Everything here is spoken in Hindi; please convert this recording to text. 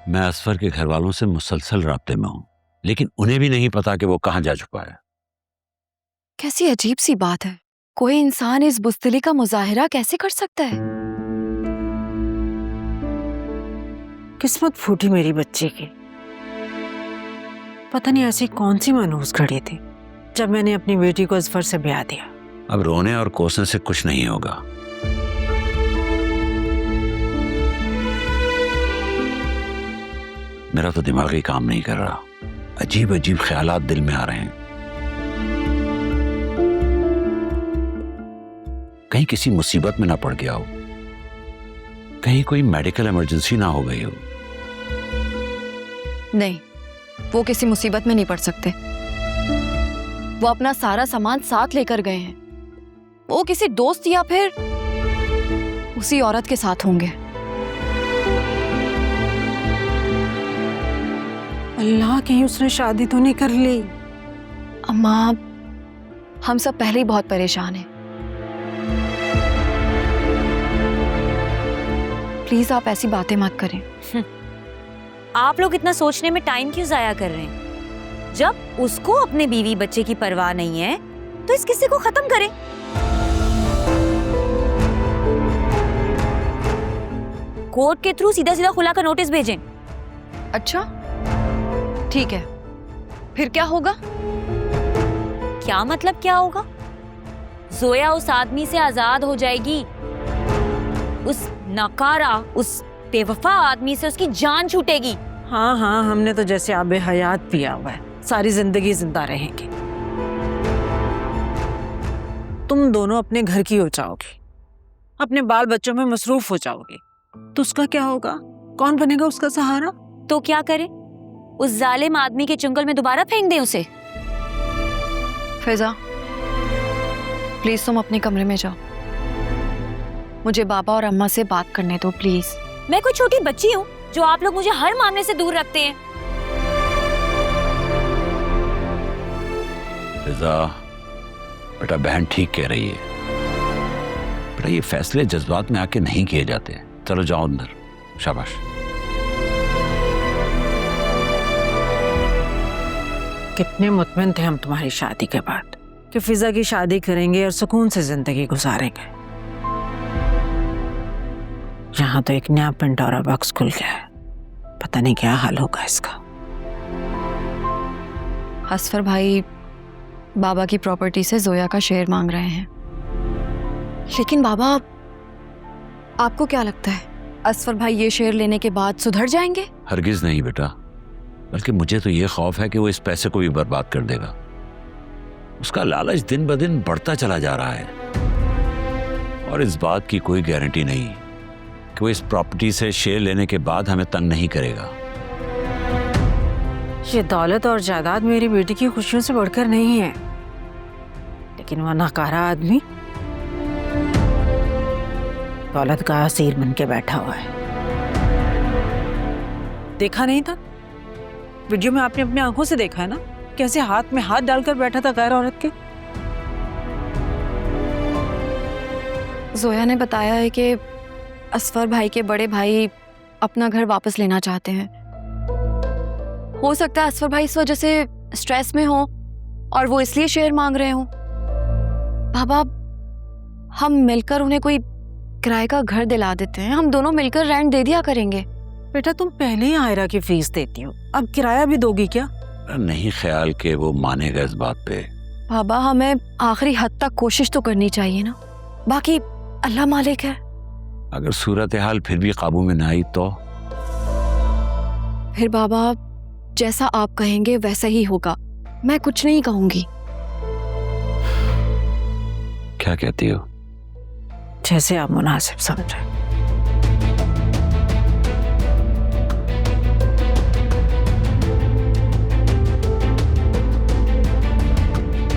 मैं असफर के घर वालों से मुसलसल राब्ते में हूं, लेकिन उन्हें भी नहीं पता कि वो कहां जा छुपा है। कैसी अजीब सी बात है, कोई इंसान इस बुज़दिली का मुजाहिरा कैसे कर सकता है? किस्मत फूटी मेरी बच्ची की। पता नहीं ऐसी कौन सी मनहूस घड़ी थी जब मैंने अपनी बेटी को असफर से ब्याह दिया। अब रोने और कोसने से कुछ नहीं होगा। मेरा तो दिमाग ही काम नहीं कर रहा, अजीब अजीब ख्यालात दिल में आ रहे हैं। कहीं किसी मुसीबत में ना पड़ गया हो, कहीं कोई मेडिकल इमरजेंसी ना हो गई हो। नहीं, वो किसी मुसीबत में नहीं पड़ सकते। वो अपना सारा सामान साथ लेकर गए हैं। वो किसी दोस्त या फिर उसी औरत के साथ होंगे। अल्लाह, कहीं उसने शादी तो नहीं कर ली? अम्मा, हम सब पहले ही बहुत परेशान हैं। प्लीज आप ऐसी बातें मत करें। आप लोग इतना सोचने में टाइम क्यों जाया कर रहे हैं? जब उसको अपने बीवी बच्चे की परवाह नहीं है तो इस किस्से को खत्म करें। कोर्ट के थ्रू सीधा सीधा खुला का नोटिस भेजें। अच्छा, ठीक है, फिर क्या होगा? क्या मतलब क्या होगा? जोया उस आदमी से आजाद हो जाएगी। उस नकारा, उस बेवफा आदमी से उसकी जान छूटेगी। हाँ हाँ, हमने तो जैसे आबे हयात पिया हुआ है, सारी जिंदगी जिंदा रहेंगे। तुम दोनों अपने घर की हो जाओगी, अपने बाल बच्चों में मसरूफ हो जाओगी, तो उसका क्या होगा? कौन बनेगा उसका सहारा? तो क्या करें? उस जालिम आदमी के चुंगल में दोबारा फेंक दें उसे? फिजा, प्लीज तुम अपने कमरे में जाओ। मुझे बाबा और अम्मा से बात करने दो प्लीज। मैं कोई छोटी बच्ची हूँ जो आप लोग मुझे हर मामले से दूर रखते हैं? फिजा, बेटा बहन ठीक कह रही है। बेटा ये फैसले जज्बात में आके नहीं किए जाते। चलो जाओ अंदर। शाबाश। कितने मुतमिन थे हम तुम्हारी शादी के बाद कि फिजा की शादी करेंगे और सुकून से जिंदगी गुजारेंगे। यहाँ तो एक नया पेंडोरा बॉक्स खुल गया है, पता नहीं क्या हाल होगा इसका। असफर भाई बाबा की प्रॉपर्टी से जोया का शेयर मांग रहे हैं। लेकिन बाबा, आपको क्या लगता है असफर भाई ये शेयर लेने के बाद सुधर जाएंगे? हरगिज नहीं बेटा, बल्कि मुझे तो ये खौफ है कि वो इस पैसे को भी बर्बाद कर देगा। उसका लालच दिन ब दिन बढ़ता चला जा रहा है और इस बात की कोई गारंटी नहीं कि वो इस प्रॉपर्टी से शेयर लेने के बाद हमें तंग नहीं करेगा। ये दौलत और जायदाद मेरी बेटी की खुशियों से बढ़कर नहीं है, लेकिन वह नाकारा आदमी दौलत का असीर बन के बैठा हुआ है। देखा नहीं था वीडियो में? आपने अपनी आंखों से देखा है ना, कैसे हाथ में हाथ डालकर बैठा था गैर औरत के। जोया ने बताया है कि असफर भाई के बड़े भाई अपना घर वापस लेना चाहते हैं। हो सकता है असफर भाई इस वजह से स्ट्रेस में हो और वो इसलिए शेयर मांग रहे हो। बाबा, हम मिलकर उन्हें कोई किराए का घर दिला देते हैं। हम दोनों मिलकर रेंट दे दिया करेंगे। बेटा, तुम पहले ही आयरा की फीस देती हो, अब किराया भी दोगी क्या? नहीं ख्याल कि वो मानेगा इस बात पे। बाबा, हमें आखिरी हद तक कोशिश तो करनी चाहिए ना, बाकी अल्लाह मालिक है। अगर सूरत हाल फिर भी काबू में ना आई तो? फिर बाबा, जैसा आप कहेंगे वैसा ही होगा। मैं कुछ नहीं कहूंगी। क्या कहती हो? जैसे आप मुनासिब समझे।